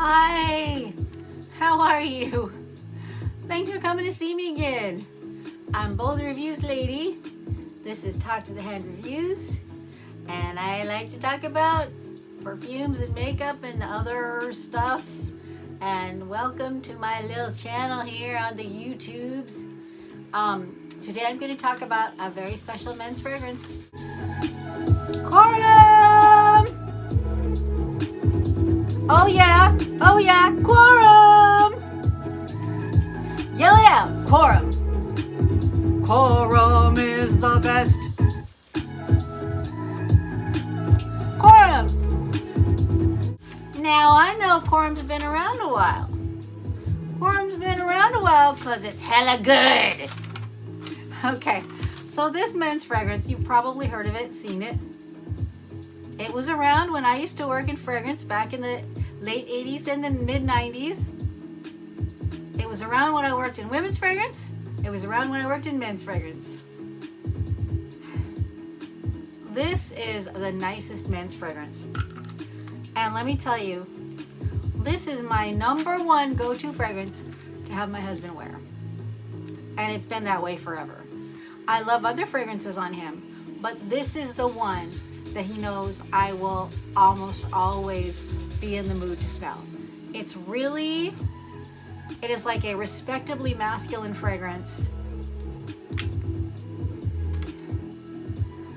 Hi, how are you? Thanks for coming to see me again. I'm Bold Reviews Lady. This is Talk to the Hand Reviews, and I like to talk about perfumes and makeup and other stuff. And welcome to my little channel here on the YouTubes. Today I'm going to talk about a very special men's fragrance. Quorum! Oh yeah, Quorum! Yell it out, Quorum! Quorum is the best. Quorum! Now I know Quorum's been around a while. Quorum's been around a while because it's hella good. Okay, so this men's fragrance, you've probably heard of it, seen it. It was around when I used to work in fragrance back in the late 80s and the mid 90s. It was around when I worked in women's fragrance. It was around when I worked in men's fragrance. This is the nicest men's fragrance. And let me tell you, this is my #1 go-to fragrance to have my husband wear. And it's been that way forever. I love other fragrances on him, but this is the one that he knows I will almost always be in the mood to smell. It is like a respectably masculine fragrance.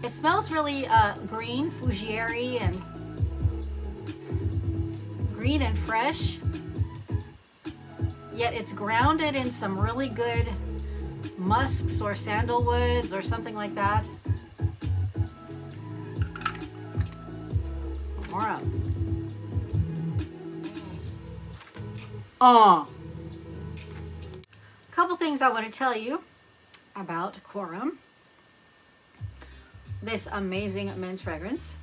It smells really green, fougere, and green and fresh. Yet it's grounded in some really good musks or sandalwoods or something like that. Quorum. Couple things I want to tell you about Quorum. This amazing men's fragrance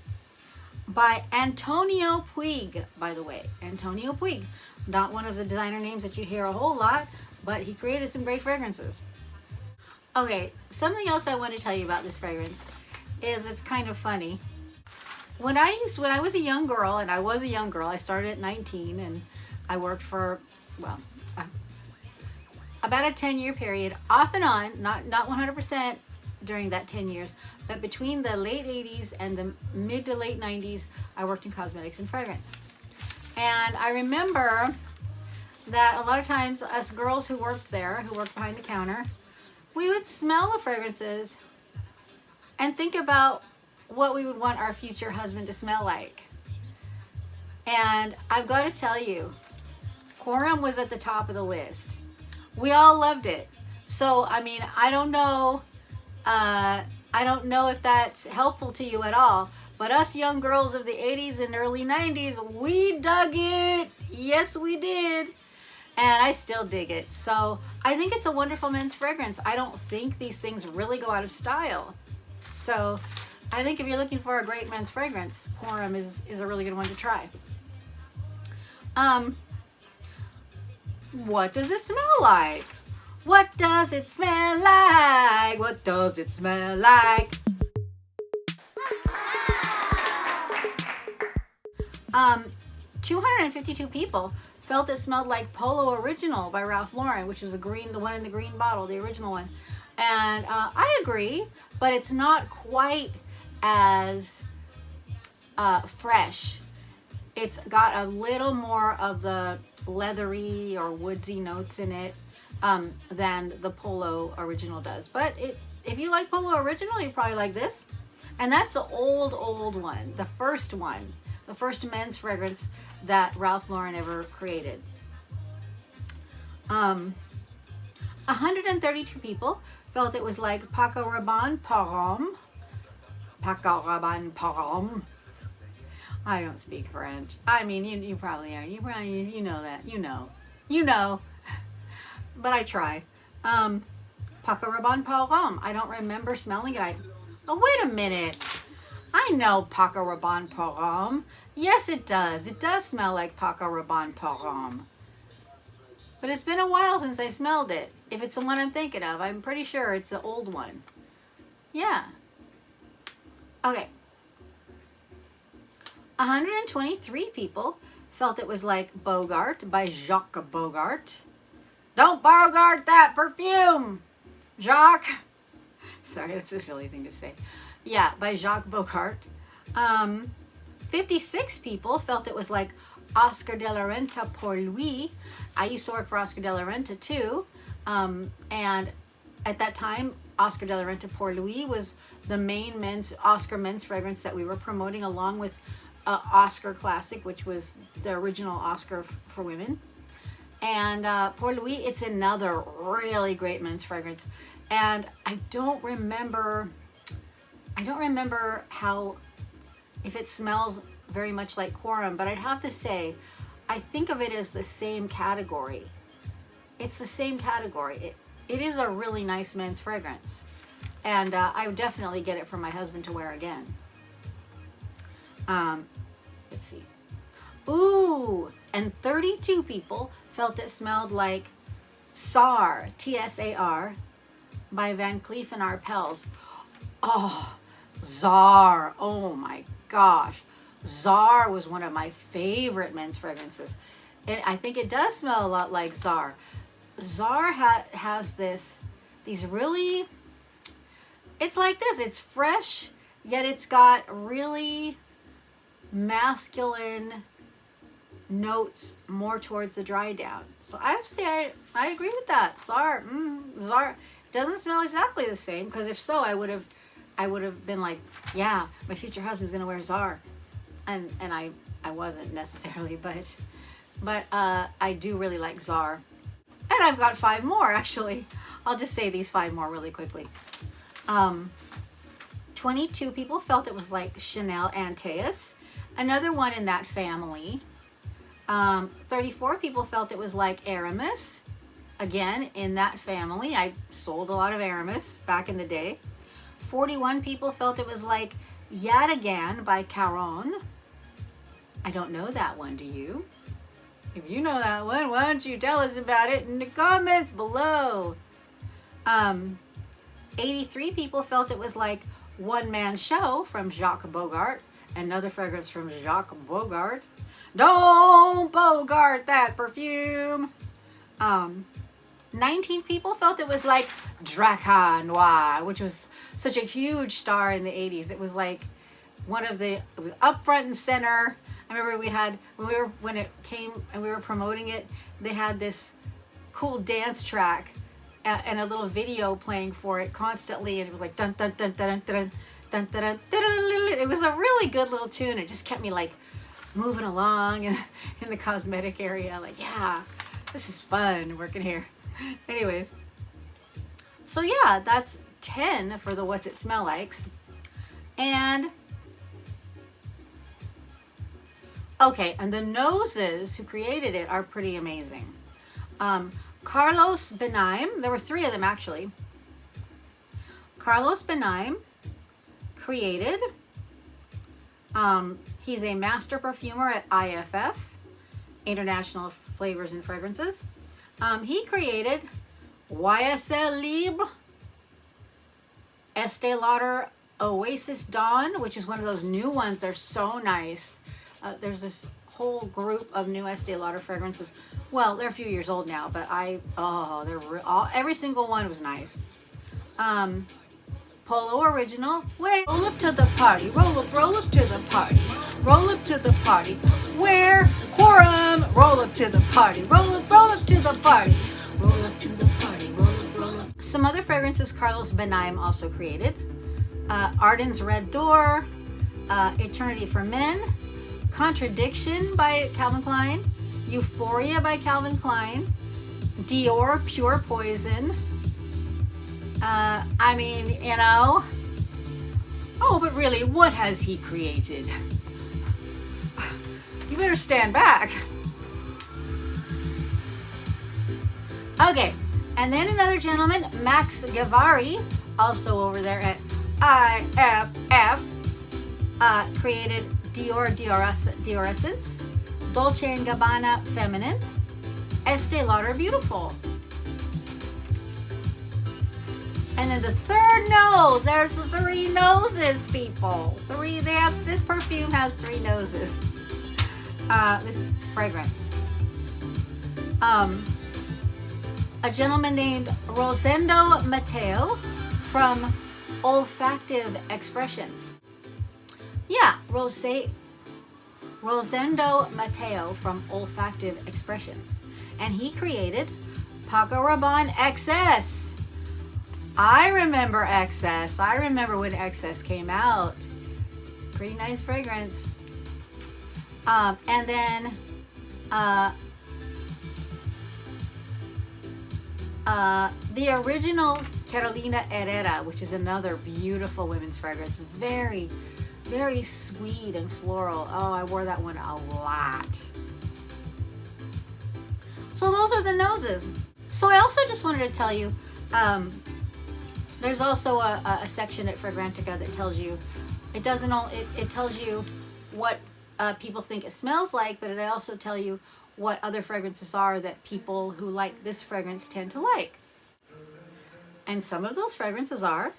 by Antonio Puig, by the way. Antonio Puig. Not one of the designer names that you hear a whole lot, but he created some great fragrances. Okay, something else I want to tell you about this fragrance is it's kind of funny. When I was a young girl, I started at 19 and I worked for, about a 10-year period, off and on, not 100% during that 10 years, but between the late 80s and the mid to late 90s, I worked in cosmetics and fragrance. And I remember that a lot of times us girls who worked there, who worked behind the counter, we would smell the fragrances and think about what we would want our future husband to smell like. And I've got to tell you, Quorum was at the top of the list. We all loved it. So, I mean, I don't know if that's helpful to you at all, but us young girls of the 80s and early 90s, we dug it. Yes, we did. And I still dig it. So I think it's a wonderful men's fragrance. I don't think these things really go out of style. So I think if you're looking for a great men's fragrance, Quorum is a really good one to try. What does it smell like? What does it smell like? What does it smell like? 252 people felt it smelled like Polo Original by Ralph Lauren, which was the one in the green bottle, the original one. And I agree, but it's not quite as fresh. It's got a little more of the leathery or woodsy notes in it than the Polo Original does. But if you like Polo Original, you probably like this. And that's the old one, the first one, the first men's fragrance that Ralph Lauren ever created. 132 people felt it was like Paco Rabanne Paco Rabanne Paco. I don't speak French. I mean, you probably are. You know that. You know. But I try. Paco Rabanne Paco. I don't remember smelling it. Oh, wait a minute. I know Paco Rabanne Paco. Yes, it does. It does smell like Paco Rabanne Paco. But it's been a while since I smelled it. If it's the one I'm thinking of, I'm pretty sure it's the old one. Yeah. Okay. 123 people felt it was like Bogart by Jacques Bogart. Don't Bogart that perfume, Jacques. Sorry, that's a silly thing to say. Yeah, by Jacques Bogart. 56 people felt it was like Oscar de la Renta pour lui. I used to work for Oscar de la Renta too. And at that time, Oscar de la Renta pour lui was the main Oscar men's fragrance that we were promoting, along with Oscar Classic, which was the original Oscar for women. And Pour Lui, it's another really great men's fragrance. And I don't remember how, if it smells very much like Quorum, but I'd have to say, I think of it as the same category. It's the same category. It is a really nice men's fragrance. And I would definitely get it for my husband to wear again. Let's see. Ooh, and 32 people felt it smelled like Tsar, Tsar, by Van Cleef and Arpels. Oh, Tsar. Oh my gosh. Tsar was one of my favorite men's fragrances. And I think it does smell a lot like Tsar. Tsar has these really, it's like this. It's fresh, yet it's got really masculine notes more towards the dry down. So I would say I agree with that. Tsar, Tsar doesn't smell exactly the same, because if so, I would have been like, yeah, my future husband's gonna wear Tsar, and I wasn't necessarily, but I do really like Tsar, and I've got 5 more actually. I'll just say these 5 more really quickly. 22 people felt it was like Chanel Antaeus, another one in that family. 34 people felt it was like Aramis, again in that family. I sold a lot of Aramis back in the day. 41 people felt it was like Yadigan by Caron. I don't know that one, do you? If you know that one, why don't you tell us about it in the comments below? 83 people felt it was like One Man Show from Jacques Bogart, another fragrance from Jacques Bogart. Don't Bogart that perfume. 19 people felt it was like Draca Noir, which was such a huge star in the 80s. It was like one of it was up front and center. I remember when it came and we were promoting it, they had this cool dance track and a little video playing for it constantly, and it was like dun dun dun dun dun dun dun dun dun. It was a really good little tune. It just kept me like moving along in the cosmetic area, like, yeah, this is fun working here. Anyways, so yeah, that's 10 for the What's It Smell Likes. And okay, and the noses who created it are pretty amazing. Carlos Benaim, there were 3 of them actually. Carlos Benaim created, he's a master perfumer at IFF, International Flavors and Fragrances. He created YSL Libre Estee Lauder Oasis Dawn, which is one of those new ones. They're so nice. There's this whole group of new Estee Lauder fragrances. Well, they're a few years old now, but every single one was nice. Polo Original. Wait, roll up to the party. Roll up to the party. Roll up to the party. Where? Quorum. Roll up to the party. Roll up to the party. Roll up to the party. Roll up. Some other fragrances Carlos Benaim also created. Arden's Red Door. Eternity for Men. Contradiction by Calvin Klein. Euphoria by Calvin Klein. Dior Pure Poison. I mean, you know. Oh, but really, what has he created? You better stand back. Okay, and then another gentleman, Max Gavari, also over there at IFF, created Dior Essence, Dolce & Gabbana Feminine, Estee Lauder Beautiful. And then the third nose, there's 3 noses, people. This perfume has 3 noses. this fragrance. A gentleman named Rosendo Mateo from Olfactive Expressions. Yeah, Rosendo Mateo from Olfactive Expressions. And he created Paco Rabanne XS. I remember XS. I remember when XS came out. Pretty nice fragrance. And then the original Carolina Herrera, which is another beautiful women's fragrance. Very, very sweet and floral. Oh, I wore that one a lot. So those are the noses. So I also just wanted to tell you, there's also a section at Fragrantica that tells you, it tells you what people think it smells like, but it also tell you what other fragrances are that people who like this fragrance tend to like. And some of those fragrances are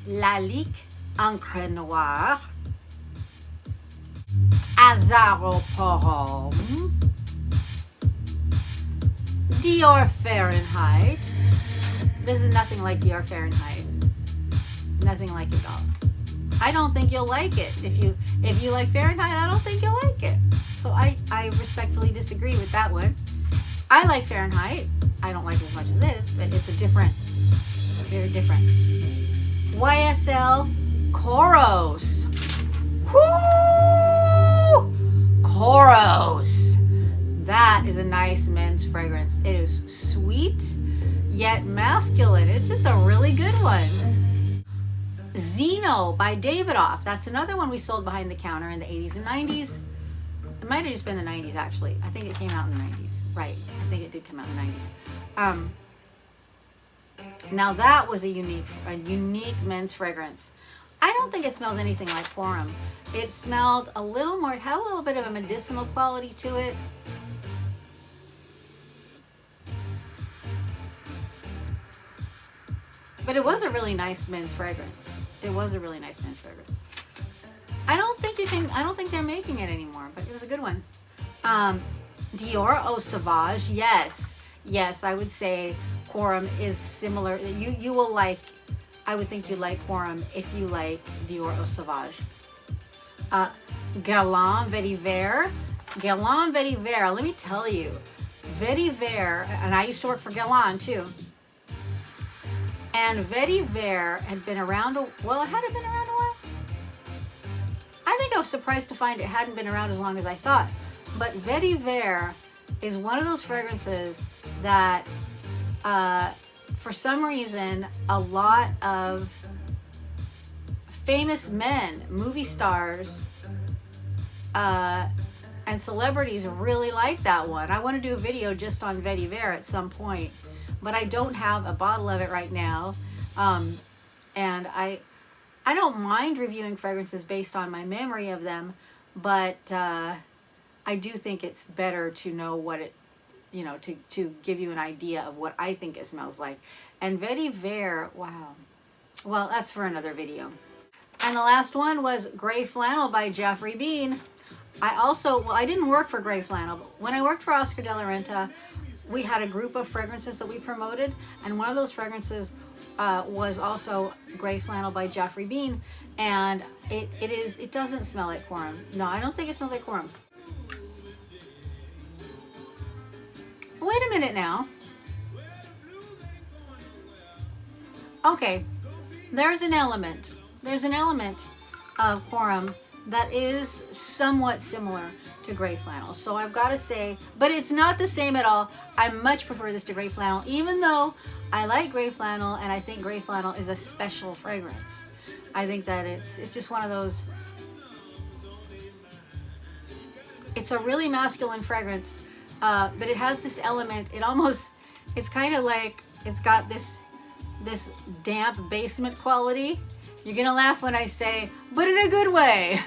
Lalique Encre Noire, Azaroporum, Dior Fahrenheit. This is nothing like Dior Fahrenheit. Nothing like it at all. I don't think you'll like it. If you like Fahrenheit, I don't think you'll like it. So I respectfully disagree with that one. I like Fahrenheit. I don't like it as much as this, but it's very different. YSL Koros. Whoo! Koros. That is a nice men's fragrance. It is sweet, yet masculine. It's just a really good one. Zeno by Davidoff. That's another one we sold behind the counter in the 80s and 90s. It might have just been the 90s, actually. I think it came out in the 90s. Right. I think it did come out in the 90s. Now that was a unique men's fragrance. I don't think it smells anything like Quorum. It smelled a little more, it had a little bit of a medicinal quality to it. But it was a really nice men's fragrance. It was a really nice men's fragrance. I don't think they're making it anymore, but it was a good one. Dior Eau Sauvage, yes, I would say Quorum is similar. You will like, I would think you like Quorum if you like Dior Eau Sauvage. Guerlain Vetiver, let me tell you, Vetiver, and I used to work for Guerlain too. And Vetiver had been around, well, it hadn't been around a while. I think I was surprised to find it hadn't been around as long as I thought. But Vetiver is one of those fragrances that, for some reason, a lot of famous men, movie stars, and celebrities really like that one. I want to do a video just on Vetiver at some point, but I don't have a bottle of it right now. And I don't mind reviewing fragrances based on my memory of them, but I do think it's better to know what it, to give you an idea of what I think it smells like. And Vetiver, wow. Well, that's for another video. And the last one was Gray Flannel by Geoffrey Beene. I didn't work for Gray Flannel, but when I worked for Oscar de la Renta, we had a group of fragrances that we promoted, and one of those fragrances was also Gray Flannel by Geoffrey Beene, and it doesn't smell like Quorum. No, I don't think it smells like Quorum. Wait a minute now. Okay, there's an element of Quorum that is somewhat similar to Gray Flannel. So I've got to say, but it's not the same at all. I much prefer this to Gray Flannel, even though I like Gray Flannel and I think Gray Flannel is a special fragrance. I think that it's just one of those, it's a really masculine fragrance, but it has this element, it's kind of like, it's got this damp basement quality. You're gonna laugh when I say, but in a good way.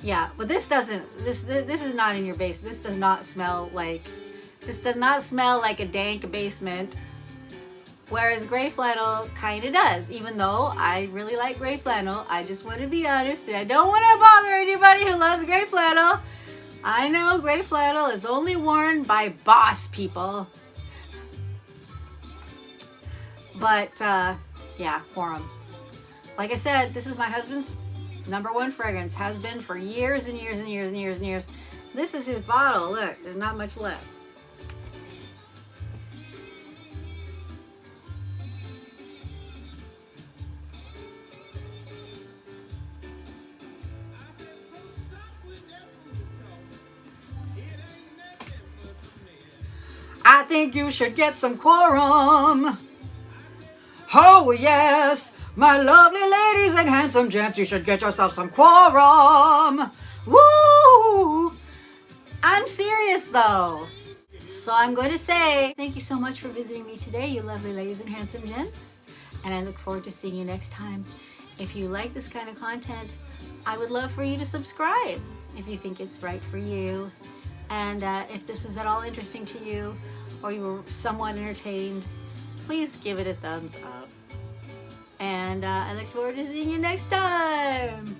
Yeah, but this doesn't, this is not in your basement. This does not smell like a dank basement. Whereas gray flannel kind of does, even though I really like gray flannel. I just want to be honest. I don't want to bother anybody who loves gray flannel. I know gray flannel is only worn by boss people. But, yeah, Quorum. Like I said, this is my husband's #1 fragrance. Has been for years and years and years and years and years. This is his bottle. Look, there's not much left. I think you should get some Quorum. Oh yes, my lovely ladies and handsome gents, you should get yourself some Quorum. Woo! I'm serious though. So I'm going to say thank you so much for visiting me today, you lovely ladies and handsome gents. And I look forward to seeing you next time. If you like this kind of content, I would love for you to subscribe if you think it's right for you. And if this was at all interesting to you, or you were somewhat entertained, please give it a thumbs up. And I look forward to seeing you next time.